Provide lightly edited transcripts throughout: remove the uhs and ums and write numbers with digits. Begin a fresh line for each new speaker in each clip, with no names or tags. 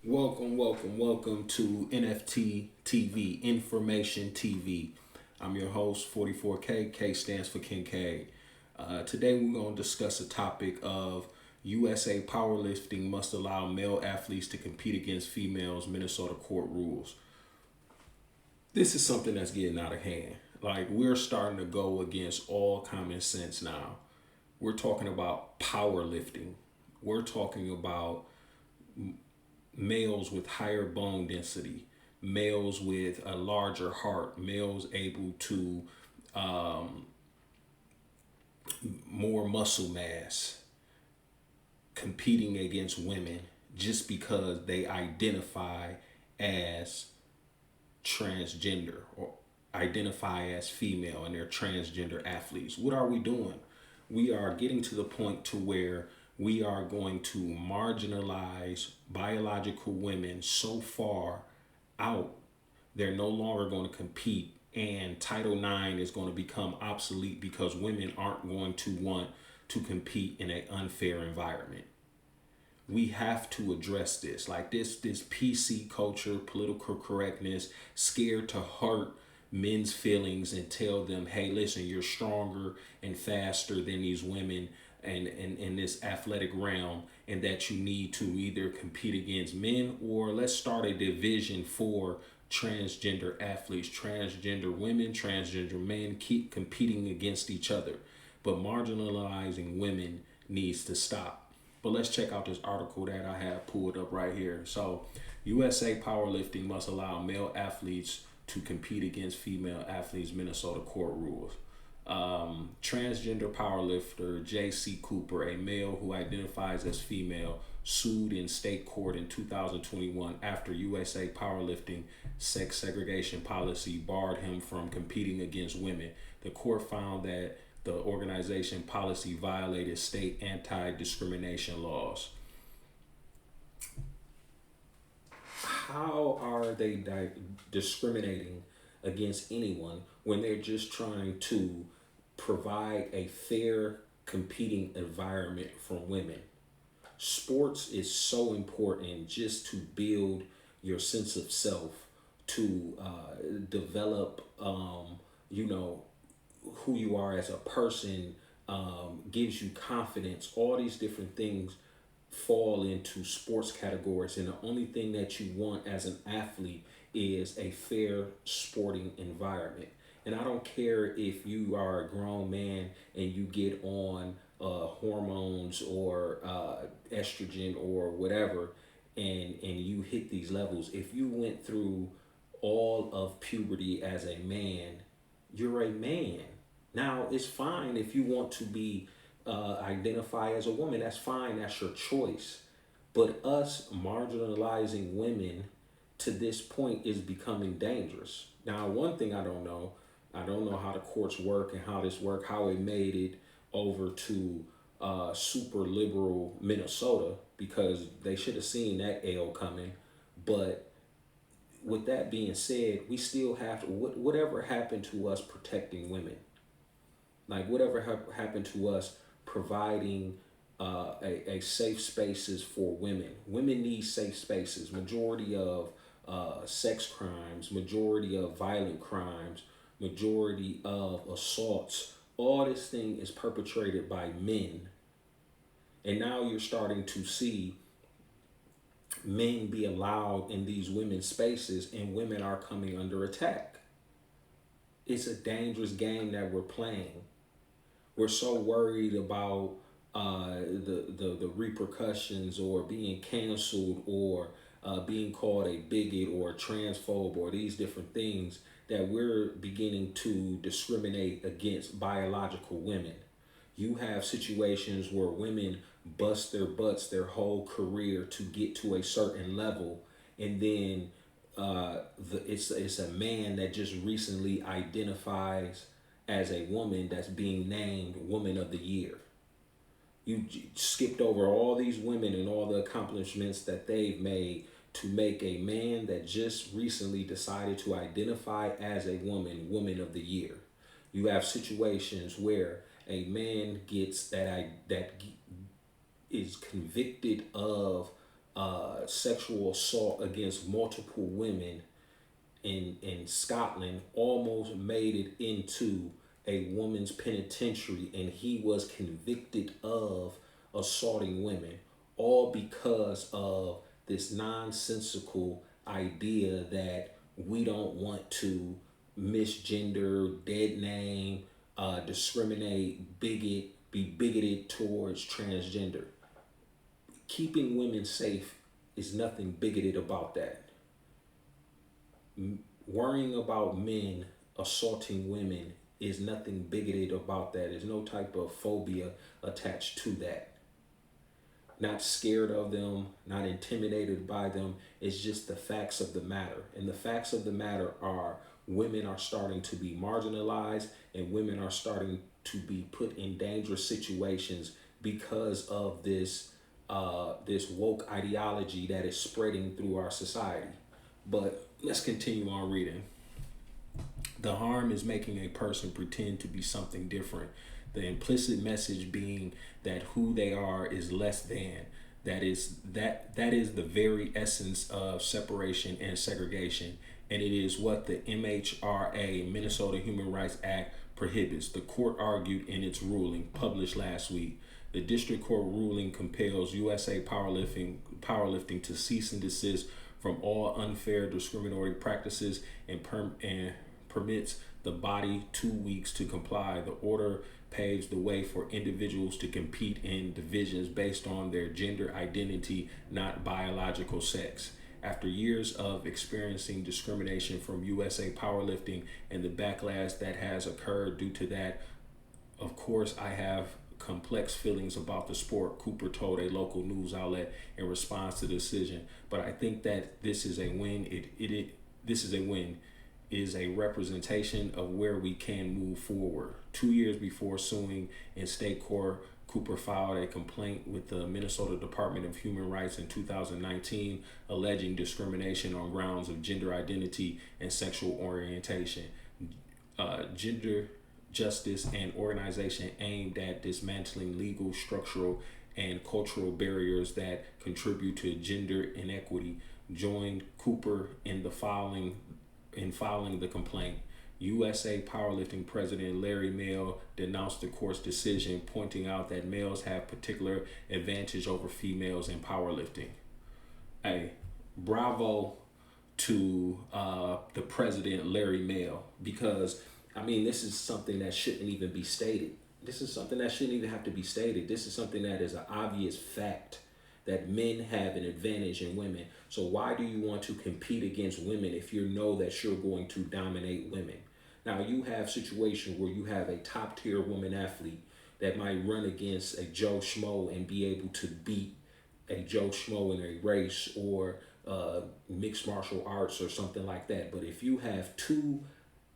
Welcome to NFT TV, Information TV. I'm your host, 44K. K stands for Kincaid. Today we're going to discuss a topic of USA powerlifting must allow male athletes to compete against females, Minnesota court rules. This is something that's getting out of hand. Like, we're starting to go against all common sense now. We're talking about powerlifting. We're talking about males with higher bone density, males with a larger heart, males able to more muscle mass, competing against women just because they identify as transgender or identify as female and they're transgender athletes. What are we doing? We are getting to the point to where we are going to marginalize biological women so far out they're no longer going to compete, and Title IX is going to become obsolete because women aren't going to want to compete in an unfair environment. We have to address this. Like, this PC culture, political correctness, scared to hurt men's feelings and tell them, hey, listen, you're stronger and faster than these women and in this athletic realm, and that you need to either compete against men, or let's start a division for transgender athletes, transgender women, transgender men, keep competing against each other. But marginalizing women needs to stop. But let's check out this article that I have pulled up right here. So, USA powerlifting must allow male athletes to compete against female athletes, Minnesota court rules. Transgender powerlifter J.C. Cooper, a male who identifies as female, sued in state court in 2021 after USA powerlifting sex segregation policy barred him from competing against women. The court found that the organization policy violated state anti-discrimination laws. How are they discriminating against anyone when they're just trying to provide a fair competing environment for women? Sports is so important just to build your sense of self, to develop, who you are as a person, gives you confidence. All these different things fall into sports categories, and the only thing that you want as an athlete is a fair sporting environment. And I don't care if you are a grown man and you get on hormones or estrogen or whatever, and you hit these levels. If you went through all of puberty as a man, you're a man. Now, it's fine if you want to be identify as a woman. That's fine. That's your choice. But us marginalizing women to this point is becoming dangerous. Now, one thing I don't know how the courts work and how this work, how it made it over to super liberal Minnesota, because they should have seen that L coming. But with that being said, we still have to, whatever happened to us protecting women, like whatever happened to us providing a safe spaces for women. Women need safe spaces. Majority of sex crimes, majority of violent crimes, majority of assaults, all this thing is perpetrated by men. And now you're starting to see men be allowed in these women's spaces, and women are coming under attack. It's a dangerous game that we're playing. We're so worried about the repercussions, or being canceled, or being called a bigot or a transphobe, or these different things, that we're beginning to discriminate against biological women. You have situations where women bust their butts their whole career to get to a certain level, and then it's a man that just recently identifies as a woman that's being named Woman of the Year. You skipped over all these women and all the accomplishments that they've made to make a man that just recently decided to identify as a woman, Woman of the Year. You have situations where a man gets that is convicted of sexual assault against multiple women in Scotland almost made it into a woman's penitentiary, and he was convicted of assaulting women, all because of this nonsensical idea that we don't want to misgender, dead name, discriminate, be bigoted towards transgender. Keeping women safe is nothing bigoted about that. Worrying about men assaulting women is nothing bigoted about that. There's no type of phobia attached to that. Not scared of them, not intimidated by them. It's just the facts of the matter. And the facts of the matter are women are starting to be marginalized, and women are starting to be put in dangerous situations because of this woke ideology that is spreading through our society. But let's continue on reading. The harm is making a person pretend to be something different. The implicit message being that who they are is less than. That is the very essence of separation and segregation, and it is what the MHRA, Minnesota Human Rights Act, prohibits. The court argued in its ruling published last week. The district court ruling compels USA Powerlifting to cease and desist from all unfair discriminatory practices and permits the body 2 weeks to comply. The order paves the way for individuals to compete in divisions based on their gender identity, not biological sex. After years of experiencing discrimination from USA Powerlifting and the backlash that has occurred due to that, of course, I have complex feelings about the sport, Cooper told a local news outlet in response to the decision. But I think that this is a win. This is a win. Is a representation of where we can move forward. 2 years before suing in state court, Cooper filed a complaint with the Minnesota Department of Human Rights in 2019, alleging discrimination on grounds of gender identity and sexual orientation. Gender justice and organization aimed at dismantling legal, structural, and cultural barriers that contribute to gender inequity joined Cooper in filing the complaint. USA Powerlifting President Larry Mail denounced the court's decision, pointing out that males have particular advantage over females in powerlifting. Hey, bravo to the president, Larry Mail, because I mean, this is something that shouldn't even be stated. This is something that shouldn't even have to be stated. This is something that is an obvious fact that men have an advantage in women. So why do you want to compete against women if you know that you're going to dominate women? Now you have situations where you have a top tier woman athlete that might run against a Joe Schmo and be able to beat a Joe Schmo in a race or mixed martial arts or something like that. But if you have two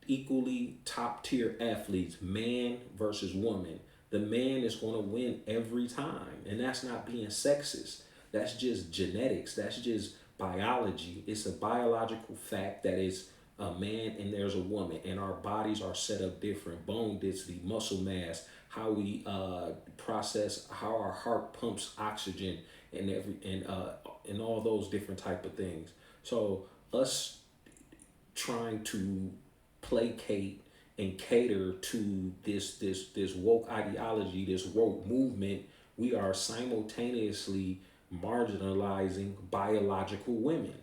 equally top tier athletes, man versus woman, the man is going to win every time. And that's not being sexist. That's just genetics. That's just biology. It's a biological fact that is a man and there's a woman, and our bodies are set up different. Bone density, muscle mass, how we process, how our heart pumps oxygen, and all those different type of things. So us trying to placate and cater to this woke ideology, this woke movement, we are simultaneously marginalizing biological women.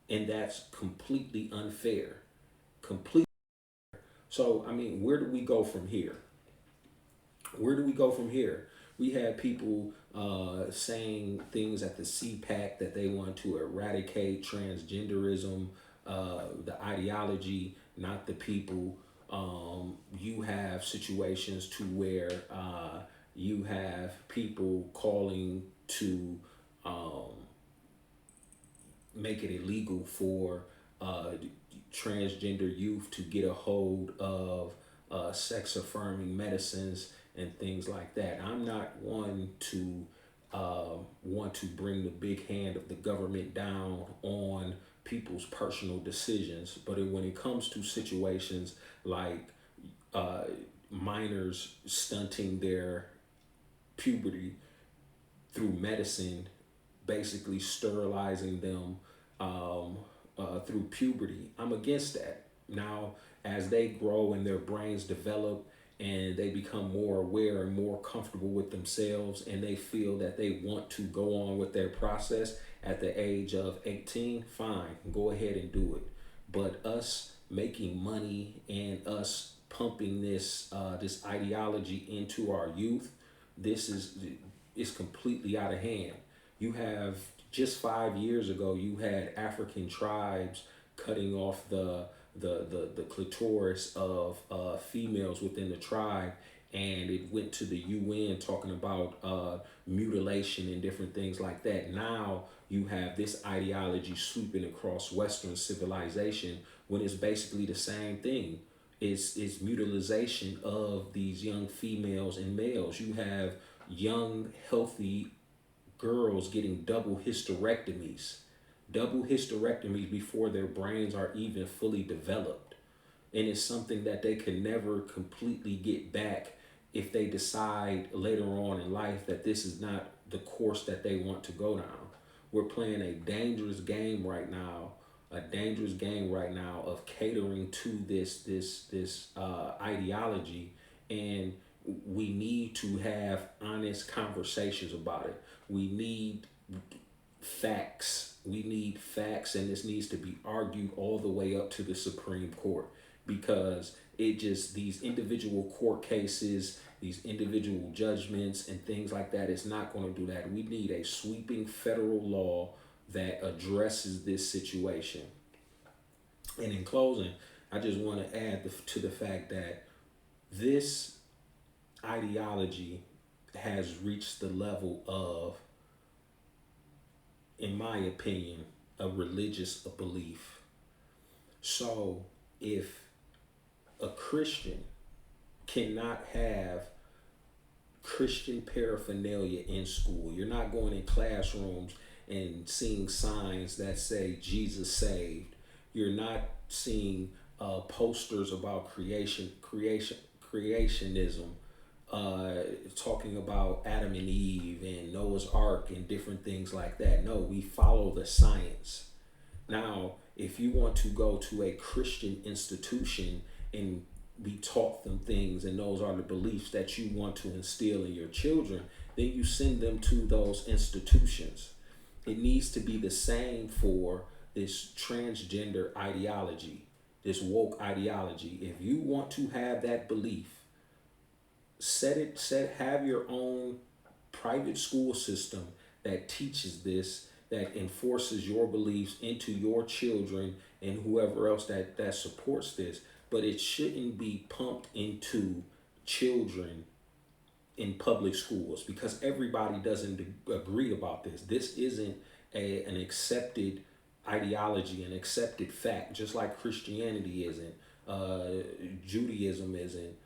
And that's completely unfair. Completely. So, I mean, where do we go from here? Where do we go from here? We had people saying things at the CPAC that they want to eradicate transgenderism, the ideology, not the people. You have situations to where you have people calling to make it illegal for transgender youth to get a hold of sex affirming medicines and things like that. I'm not one to want to bring the big hand of the government down on people's personal decisions, but when it comes to situations like minors stunting their puberty through medicine, basically sterilizing them through puberty. I'm against that. Now, as they grow and their brains develop and they become more aware and more comfortable with themselves, and they feel that they want to go on with their process at the age of 18, fine, go ahead and do it. But us making money and us pumping this ideology into our youth, this is completely out of hand. You have, just 5 years ago, you had African tribes cutting off the clitoris of females within the tribe, and it went to the UN talking about mutilation and different things like that. Now you have this ideology sweeping across Western civilization when it's basically the same thing. It's mutilization of these young females and males. You have young, healthy girls getting double hysterectomies before their brains are even fully developed. And it's something that they can never completely get back if they decide later on in life that this is not the course that they want to go down. We're playing a dangerous game right now, of catering to this ideology, and we need to have honest conversations about it. We need facts. We need facts, and this needs to be argued all the way up to the Supreme Court, because these individual court cases, these individual judgments and things like that, it's not going to do that. We need a sweeping federal law that addresses this situation. And in closing, I just want to add to the fact that this ideology has reached the level of, in my opinion, a religious belief. So if a Christian cannot have Christian paraphernalia in school, you're not going in classrooms and seeing signs that say Jesus saved. You're not seeing posters about creationism, talking about Adam and Eve and Noah's Ark and different things like that. No, we follow the science. Now, if you want to go to a Christian institution and be taught them things, and those are the beliefs that you want to instill in your children, then you send them to those institutions. It needs to be the same for this transgender ideology, this woke ideology. If you want to have that belief, have your own private school system that teaches this, that enforces your beliefs into your children and whoever else that supports this. But it shouldn't be pumped into children in public schools, because everybody doesn't agree about this. This isn't an accepted ideology, an accepted fact, just like Christianity isn't, Judaism isn't,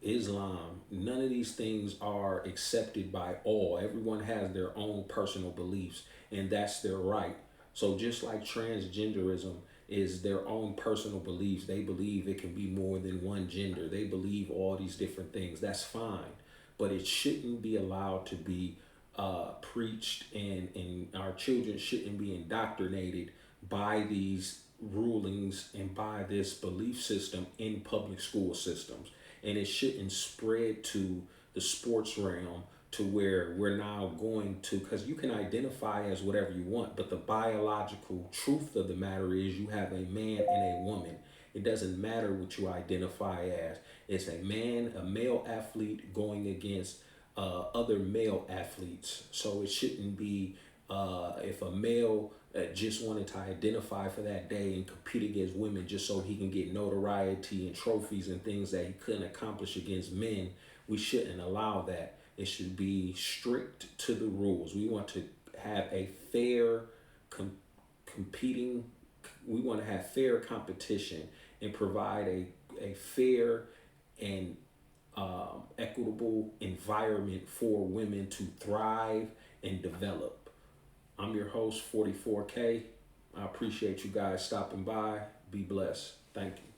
Islam. None of these things are accepted by all. Everyone has their own personal beliefs, and that's their right. So just like transgenderism is their own personal beliefs, they believe it can be more than one gender. They believe all these different things. That's fine, but it shouldn't be allowed to be preached, and our children shouldn't be indoctrinated by these rulings and by this belief system in public school systems. And it shouldn't spread to the sports realm, to where we're now going to, because you can identify as whatever you want, but the biological truth of the matter is you have a man and a woman. It doesn't matter what you identify as. It's a man, a male athlete going against other male athletes. So it shouldn't be if a male just wanted to identify for that day and compete against women just so he can get notoriety and trophies and things that he couldn't accomplish against men. We shouldn't allow that. It should be strict to the rules. We want to have a fair competing. We want to have fair competition and provide a fair and equitable environment for women to thrive and develop. I'm your host, 44K. I appreciate you guys stopping by. Be blessed. Thank you.